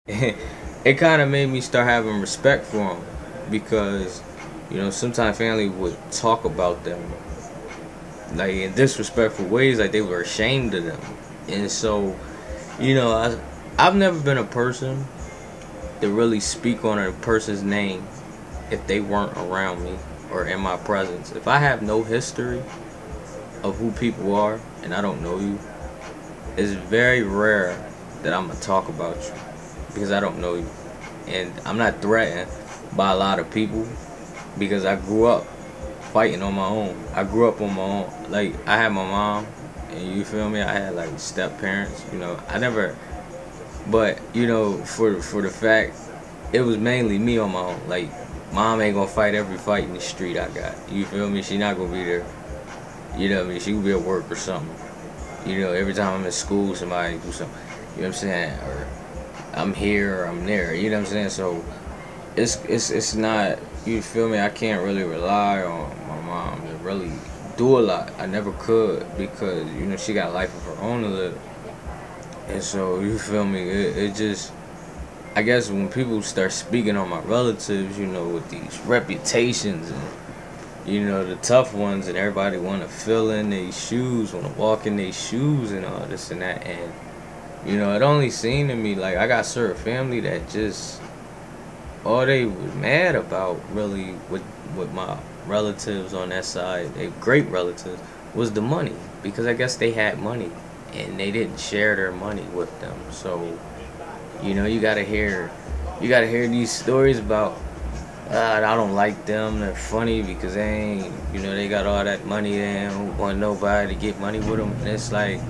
It kind of made me start having respect for them because, sometimes family would talk about them like in disrespectful ways, like they were ashamed of them. And so, I've never been a person to really speak on a person's name if they weren't around me or in my presence. If I have no history of who people are and I don't know you, it's very rare that I'm gonna talk about you because I don't know you, and I'm not threatened by a lot of people because I grew up fighting on my own. I grew up on my own. Like, I had my mom, and you feel me? I had like step parents. I never, but for the fact it was mainly me on my own. Like, mom ain't gonna fight every fight in the street I got. You feel me? She not gonna be there. You know what I mean? She could be at work or something. Every time I'm in school, somebody do something. You know what I'm saying? Or I'm here or I'm there. You know what I'm saying? So it's not. You feel me? I can't really rely on my mom to really do a lot. I never could because she got a life of her own to live. And so you feel me? It just. I guess when people start speaking on my relatives, with these reputations and the tough ones, and everybody want to fill in their shoes, want to walk in their shoes and all this and that. And, it only seemed to me like I got certain family that just, all they was mad about really with my relatives on that side, they great relatives, was the money. Because I guess they had money and they didn't share their money with them. So, you gotta hear these stories about, I don't like them. They're funny because they ain't, they got all that money. They don't want nobody to get money with them. And it's like,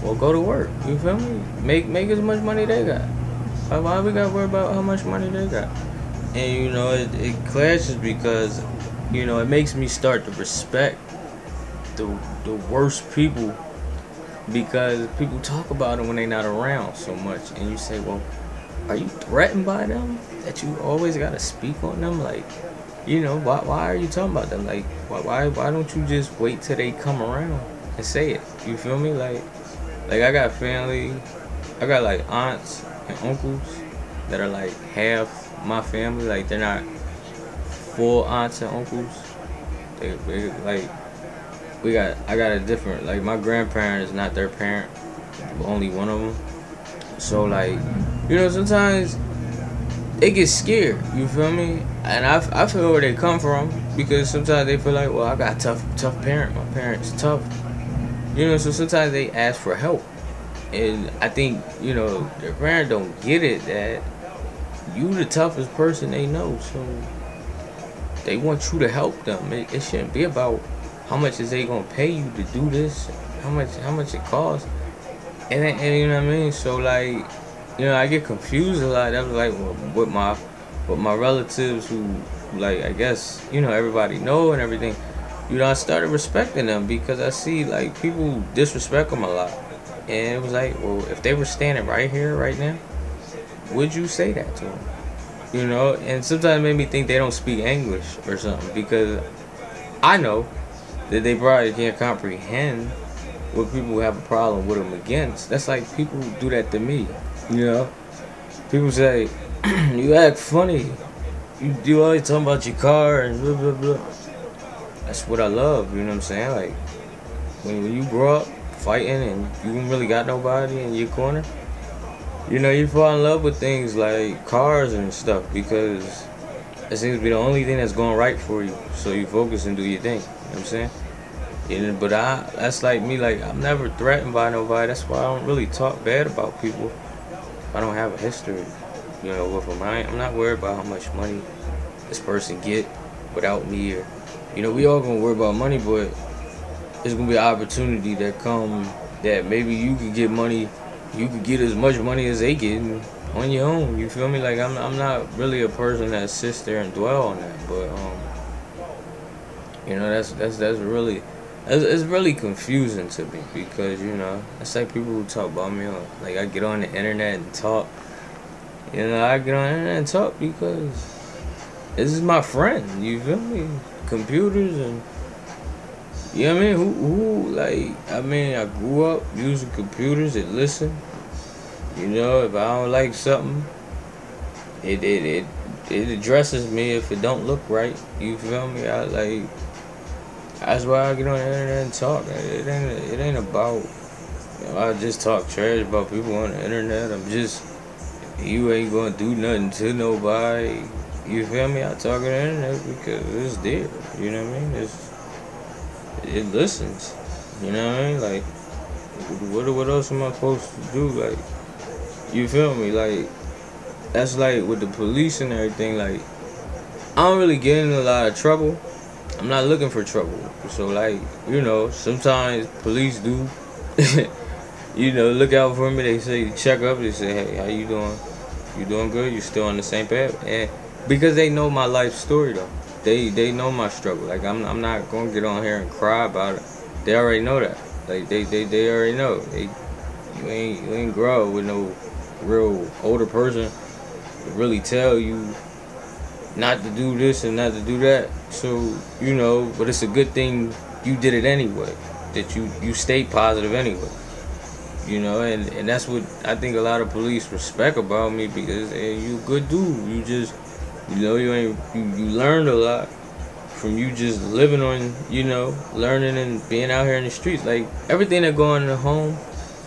well, go to work. You feel me? Make as much money they got. Why we gotta worry about how much money they got? And it clashes because, it makes me start to respect the worst people because people talk about them when they're not around so much. And you say, well, are you threatened by them? That you always gotta speak on them? Like, why are you talking about them? Like, why don't you just wait till they come around and say it? You feel me? Like I got family, I got like aunts and uncles that are like half my family. Like, they're not full aunts and uncles. They like, I got a different, like, my grandparent is not their parent, only one of them. So like, sometimes they get scared, you feel me? And I feel where they come from because sometimes they feel like, well, I got tough parent. My parents tough. So sometimes they ask for help. And I think, their parents don't get it that you the toughest person they know. So they want you to help them. It shouldn't be about how much is they gonna pay you to do this, how much it costs. And you know what I mean? So like, I get confused a lot. I was like, with my relatives who, like, I guess, everybody know and everything. I started respecting them because I see like people disrespect them a lot. And it was like, well, if they were standing right here, right now, would you say that to them? And sometimes it made me think they don't speak English or something because I know that they probably can't comprehend what people have a problem with them against. That's like people do that to me. People say, you act funny. You always talking about your car and blah, blah, blah. That's what I love, you know what I'm saying? Like, when you grow up fighting and you don't really got nobody in your corner, you fall in love with things like cars and stuff because it seems to be the only thing that's going right for you. So you focus and do your thing, you know what I'm saying? But that's like me. Like, I'm never threatened by nobody. That's why I don't really talk bad about people. I don't have a history, with them. I'm not worried about how much money this person get without me. Or, we all gonna worry about money, but it's gonna be an opportunity that come that maybe you could get money. You could get as much money as they get on your own. You feel me? Like, I'm not really a person that sits there and dwell on that. But that's really. It's really confusing to me because, it's like people who talk about me on, like, I get on the internet and talk. I get on the internet and talk because this is my friend, you feel me? Computers and, you know what I mean? I grew up using computers and listen. You know, if I don't like something, it addresses me if it don't look right. You feel me? I like that's why I get on the internet and talk. It ain't about I just talk trash about people on the internet. You ain't gonna do nothing to nobody. You feel me? I talk on the internet because it's there. You know what I mean? It listens. You know what I mean? Like, what else am I supposed to do? Like, you feel me? Like, that's like with the police and everything. Like, I don't really get in a lot of trouble. I'm not looking for trouble. So, like, sometimes police do. Look out for me. They say check up. They say, hey, how you doing? You doing good? You still on the same path? And because they know my life story though, they know my struggle. Like I'm not gonna get on here and cry about it. They already know that. Like they already know. You ain't grow up with no real older person to really tell you not to do this and not to do that. So but it's a good thing you did it anyway. That you stayed positive anyway. And that's what I think a lot of police respect about me because hey, you a good dude. You just, you learned a lot from you just living on, learning and being out here in the streets. Like everything that going in the home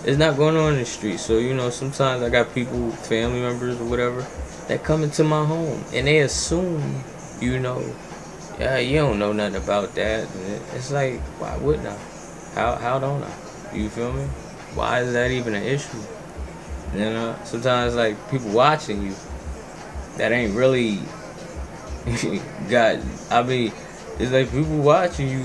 is not going on in the streets. So sometimes I got people, family members or whatever, that come into my home and they assume, yeah, you don't know nothing about that. And it's like, why wouldn't I? How don't I? You feel me? Why is that even an issue? Sometimes like people watching you that ain't really it's like people watching you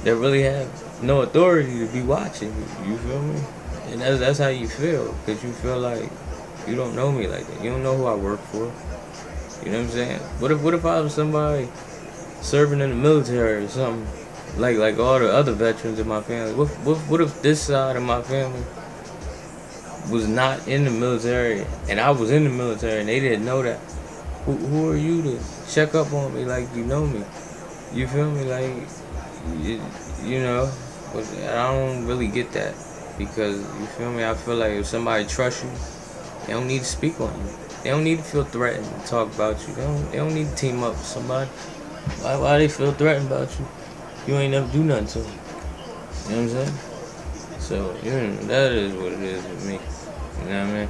that really have no authority to be watching you. You feel me? And that's how you feel, because you feel like you don't know me like that. You don't know who I work for. You know what I'm saying? What if I was somebody serving in the military or something? Like all the other veterans in my family. What if this side of my family was not in the military and I was in the military and they didn't know that? Who are you to check up on me like you know me? You feel me? Like, but I don't really get that because, you feel me? I feel like if somebody trusts you, they don't need to speak on you. They don't need to feel threatened to talk about you. They don't need to team up with somebody. Why they feel threatened about you? You ain't never do nothing to them. You know what I'm saying? So, that is what it is with me. You know what I mean?